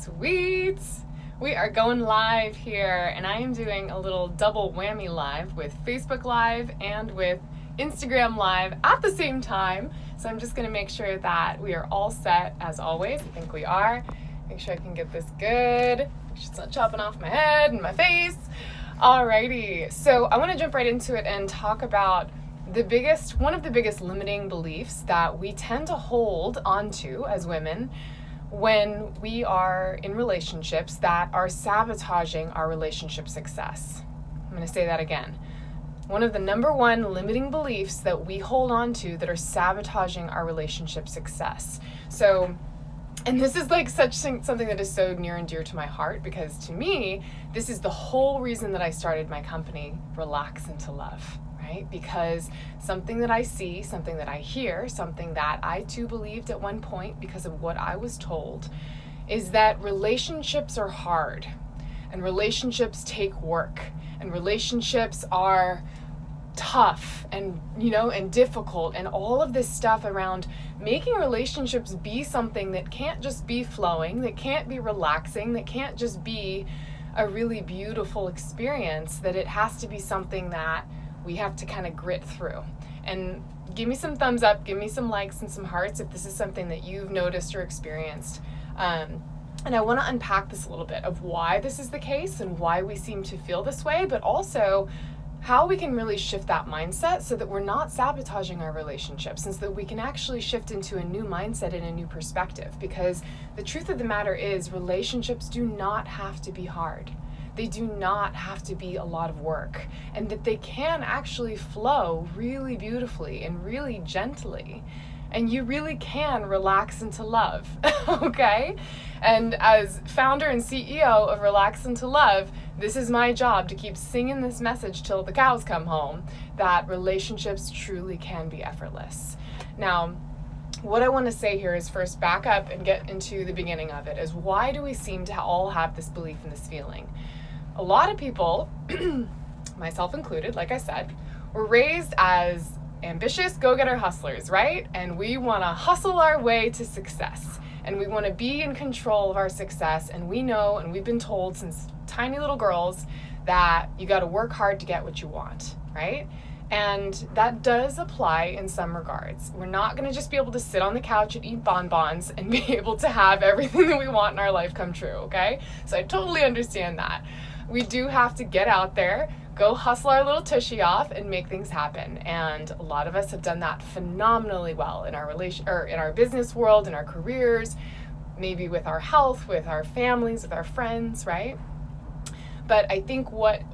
Sweet! We are going live here, and I am doing a little double whammy live with Facebook Live and with Instagram Live at the same time. So I'm just going to make sure that we are all set as always. I think we are. Make sure I can get this good. Make sure it's not chopping off my head and my face. Alrighty, so I want to jump right into it and talk about one of the biggest limiting beliefs that we tend to hold onto as women when we are in relationships that are sabotaging our relationship success. I'm going to say that again. One of the number one limiting beliefs that we hold on to that are sabotaging our relationship success. And this is like something that is so near and dear to my heart, because to me, this is the whole reason that I started my company, Relax Into Love, right? Because something that I see, something that I hear, something that I too believed at one point because of what I was told, is that relationships are hard, and relationships take work, and relationships are tough and difficult, and all of this stuff around making relationships be something that can't just be flowing, that can't be relaxing, that can't just be a really beautiful experience, that it has to be something that we have to kind of grit through. And give me some thumbs up, give me some likes and some hearts if this is something that you've noticed or experienced. And I want to unpack this a little bit of why this is the case and why we seem to feel this way, but also how we can really shift that mindset so that we're not sabotaging our relationships, and so that we can actually shift into a new mindset and a new perspective. Because the truth of the matter is, relationships do not have to be hard. They do not have to be a lot of work, and that they can actually flow really beautifully and really gently. And you really can relax into love, okay? And as founder and CEO of Relax Into Love, this is my job to keep singing this message till the cows come home, that relationships truly can be effortless. Now, what I want to say here is first back up and get into the beginning of it, is why do we seem to all have this belief and this feeling? A lot of people, myself included, like I said, were raised as ambitious go-getter hustlers, right? And we want to hustle our way to success, and we want to be in control of our success. And we know, and we've been told since tiny little girls, that you got to work hard to get what you want, right? And that does apply in some regards. We're not going to just be able to sit on the couch and eat bonbons and be able to have everything that we want in our life come true, okay? So I totally understand that. We do have to get out there, go hustle our little tushy off and make things happen. And a lot of us have done that phenomenally well in our in our business world, in our careers, maybe with our health, with our families, with our friends, right? But I think what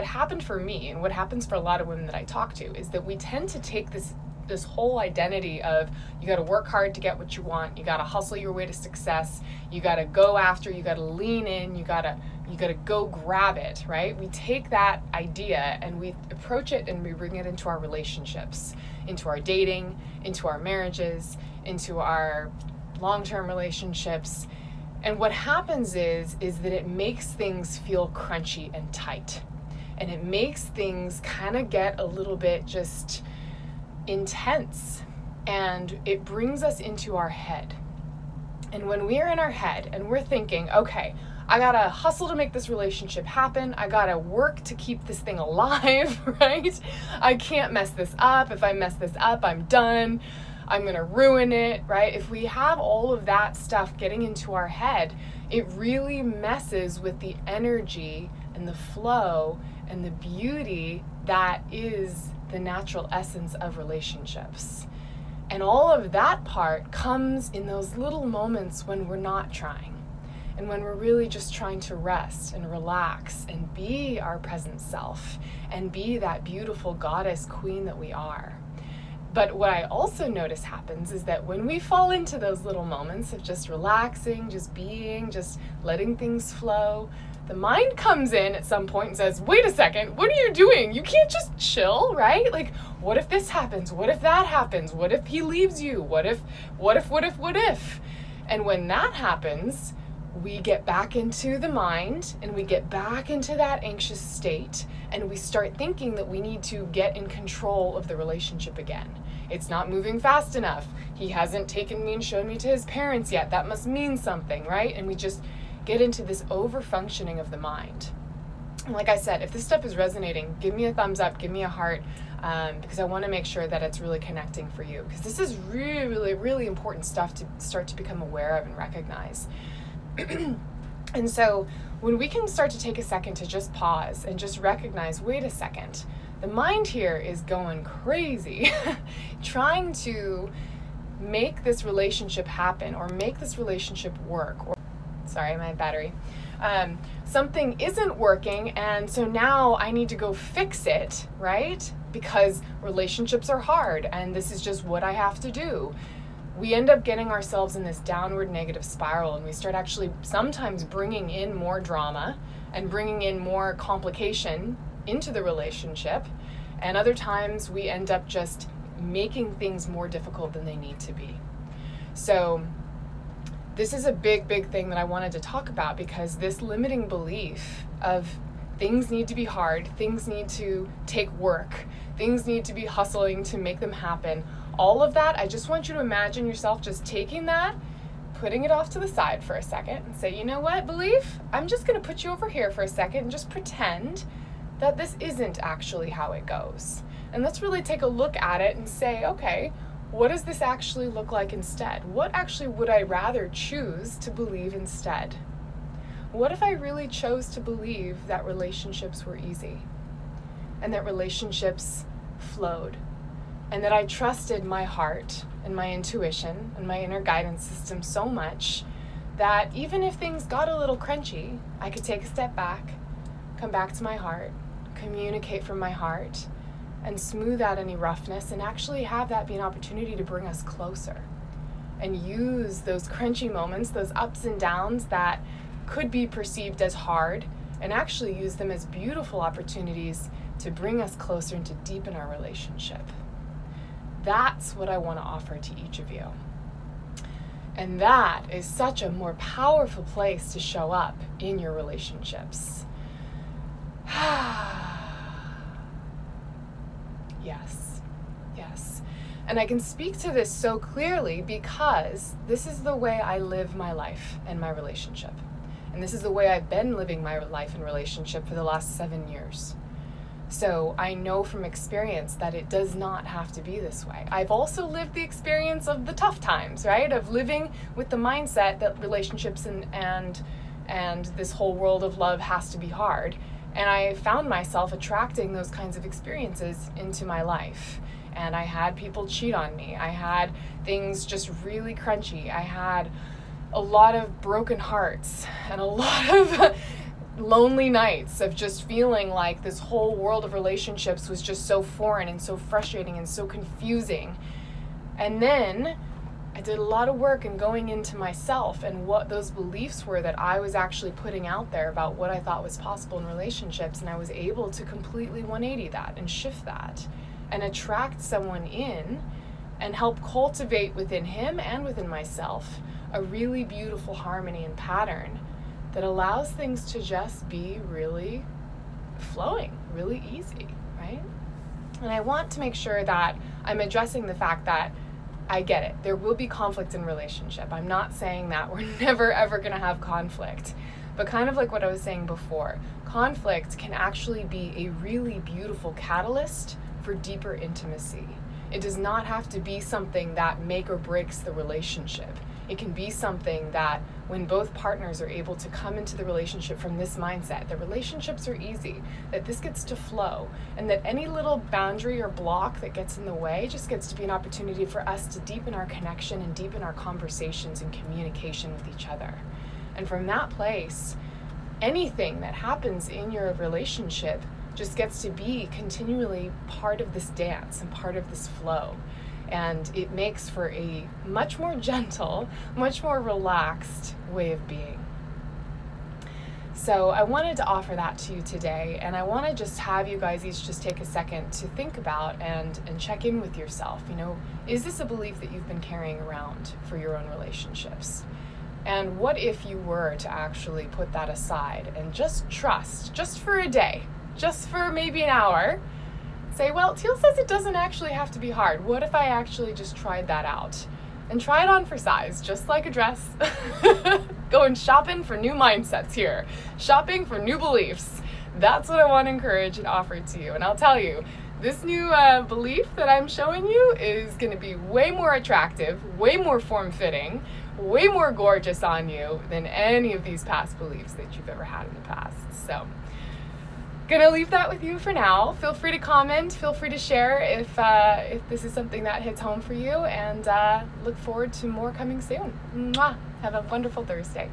happened for me, and what happens for a lot of women that I talk to, is that we tend to take this whole identity of you got to work hard to get what you want, you got to hustle your way to success, you got to go after, you got to lean in, you got to go grab it, right? We take that idea and we approach it and we bring it into our relationships, into our dating, into our marriages, into our long-term relationships. And what happens is that it makes things feel crunchy and tight. And it makes things kind of get a little bit just intense. And it brings us into our head. And when we're in our head and we're thinking, okay, I gotta hustle to make this relationship happen. I gotta work to keep this thing alive, right? I can't mess this up. If I mess this up, I'm done. I'm gonna ruin it, right? If we have all of that stuff getting into our head, it really messes with the energy and the flow and the beauty that is the natural essence of relationships. And all of that part comes in those little moments when we're not trying, and when we're really just trying to rest and relax and be our present self and be that beautiful goddess queen that we are. But what I also notice happens is that when we fall into those little moments of just relaxing, just being, just letting things flow, the mind comes in at some point and says, wait a second, what are you doing? You can't just chill, right? Like, what if this happens? What if that happens? What if he leaves you? What if? And when that happens, we get back into the mind and we get back into that anxious state, and we start thinking that we need to get in control of the relationship again. It's not moving fast enough. He hasn't taken me and shown me to his parents yet. That must mean something, right? And we just get into this over-functioning of the mind. And like I said, if this stuff is resonating, give me a thumbs up, give me a heart, because I want to make sure that it's really connecting for you, because this is really, really, really important stuff to start to become aware of and recognize. And so when we can start to take a second to just pause and just recognize, wait a second, the mind here is going crazy, trying to make this relationship happen or make this relationship work. Sorry, my battery. Something isn't working, and so now I need to go fix it, right? Because relationships are hard, and this is just what I have to do. We end up getting ourselves in this downward negative spiral, and we start actually sometimes bringing in more drama and bringing in more complication into the relationship, and other times we end up just making things more difficult than they need to be. So this is a big, big thing that I wanted to talk about, because this limiting belief of things need to be hard, things need to take work, things need to be hustling to make them happen, all of that, I just want you to imagine yourself just taking that, putting it off to the side for a second and say, you know what, belief? I'm just going to put you over here for a second and just pretend that this isn't actually how it goes. And let's really take a look at it and say, okay, what does this actually look like instead? What actually would I rather choose to believe instead? What if I really chose to believe that relationships were easy and that relationships flowed and that I trusted my heart and my intuition and my inner guidance system so much that even if things got a little crunchy, I could take a step back, come back to my heart, communicate from my heart, and smooth out any roughness and actually have that be an opportunity to bring us closer and use those crunchy moments, those ups and downs that could be perceived as hard, and actually use them as beautiful opportunities to bring us closer and to deepen our relationship. That's what I want to offer to each of you. And that is such a more powerful place to show up in your relationships. Yes. And I can speak to this so clearly because this is the way I live my life and my relationship. And this is the way I've been living my life and relationship for the last 7 years. So I know from experience that it does not have to be this way. I've also lived the experience of the tough times, right? Of living with the mindset that relationships and this whole world of love has to be hard. And I found myself attracting those kinds of experiences into my life. And I had people cheat on me. I had things just really crunchy. I had a lot of broken hearts and a lot of lonely nights of just feeling like this whole world of relationships was just so foreign and so frustrating and so confusing. And then I did a lot of work in going into myself and what those beliefs were that I was actually putting out there about what I thought was possible in relationships, and I was able to completely 180 that and shift that and attract someone in and help cultivate within him and within myself a really beautiful harmony and pattern that allows things to just be really flowing, really easy, right? And I want to make sure that I'm addressing the fact that I get it. There will be conflict in relationship. I'm not saying that we're never, ever going to have conflict. But kind of like what I was saying before, conflict can actually be a really beautiful catalyst for deeper intimacy. It does not have to be something that make or breaks the relationship. It can be something that when both partners are able to come into the relationship from this mindset, that relationships are easy, that this gets to flow, and that any little boundary or block that gets in the way just gets to be an opportunity for us to deepen our connection and deepen our conversations and communication with each other. And from that place, anything that happens in your relationship just gets to be continually part of this dance and part of this flow. And it makes for a much more gentle, much more relaxed way of being. So I wanted to offer that to you today, and I want to just have you guys each just take a second to think about and check in with yourself. You know, is this a belief that you've been carrying around for your own relationships? And what if you were to actually put that aside and just trust, just for a day, just for maybe an hour, say, well, Teal says it doesn't actually have to be hard. What if I actually just tried that out? And try it on for size, just like a dress. going shopping for new mindsets here, shopping for new beliefs. That's what I want to encourage and offer to you. And I'll tell you, this new belief that I'm showing you is going to be way more attractive, way more form-fitting, way more gorgeous on you than any of these past beliefs that you've ever had in the past. So, gonna leave that with you for now. Feel free to comment, feel free to share if this is something that hits home for you, and look forward to more coming soon. Mwah! Have a wonderful Thursday.